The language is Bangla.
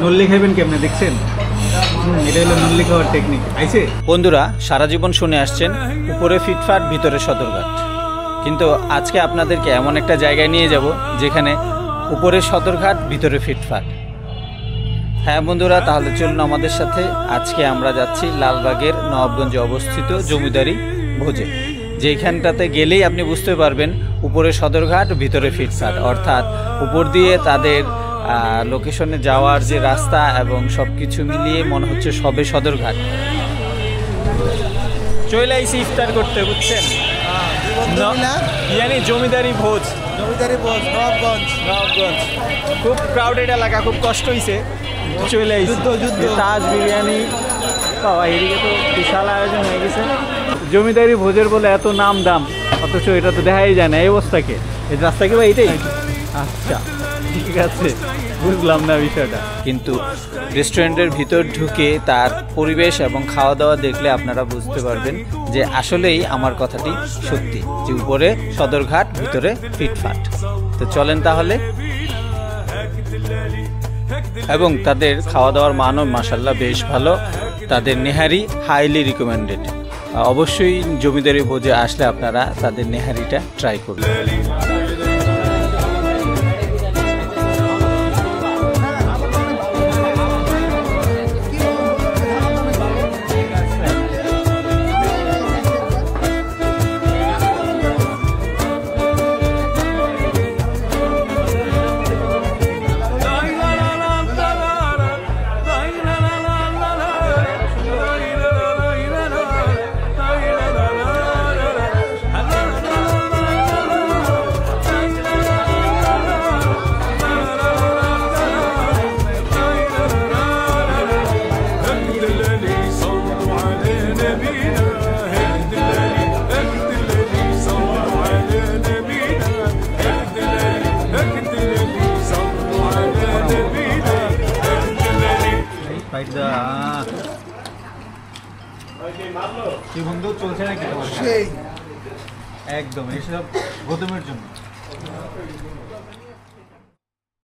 নল্লি খাইবেন কেমনে দেখছেন? এটা হলো নল্লি খাওয়ার টেকনিক। আইছে বন্ধুরা, সারা জীবন শুনে আসছেন উপরে ফিটফাট ভিতরে সদরঘাট, কিন্তু আজকে আপনাদেরকে এমন একটা জায়গায় নিয়ে যাব যেখানে উপরে সদরঘাট ভিতরে ফিটফাট। হ্যাঁ বন্ধুরা, তাহলে চলুন আমাদের সাথে। আজকে আমরা যাচ্ছি লালবাগের নবাবগঞ্জে অবস্থিত জমিদারি ভোজে, যেখানটাতে গেলেই আপনি বুঝতে পারবেন উপরে সদরঘাট ভিতরে ফিটফাট, অর্থাৎ উপর দিয়ে তাদের লোকেশনে যাওয়ার যে রাস্তা এবং সব কিছু মিলিয়ে মনে হচ্ছে সবে সদরঘাট। চলে আইসি ইফতার করতে, বুঝছেন? ইয়ানি জমিদারি ভোজ নবাবগঞ্জ। খুব ক্রাউডেড এলাকা, খুব কষ্ট হয়েছে। চলে আইসি তাজ বিরিয়ানি পাওয়া, এদিকে তো বিশাল আয়োজন হয়ে গেছে। জমিদারি ভোজের বলে এত নাম দাম, অথচ এটা তো দেখাই যায় না। এই অবস্থাকে এই রাস্তা কি বা এইটাই? আচ্ছা ঠিক আছে, বুঝলাম না বিষয়টা। কিন্তু রেস্টুরেন্টের ভিতর ঢুকে তার পরিবেশ এবং খাওয়া দাওয়া দেখলে আপনারা বুঝতে পারবেন যে আসলেই আমার কথাটি সত্যি, যে উপরে সদরঘাট ভিতরে ফিটফাট। তো চলেন তাহলে। এবং তাদের খাওয়া দাওয়ার মানও মাশাআল্লাহ বেশ ভালো। তাদের নেহারি হাইলি রিকমেন্ডেড। অবশ্যই জমিদারি ভোজে আসলে আপনারা তাদের নেহারিটা ট্রাই করবেন। বন্ধু চলছে নাকি? একদম, এসব গৌতমের জন্য।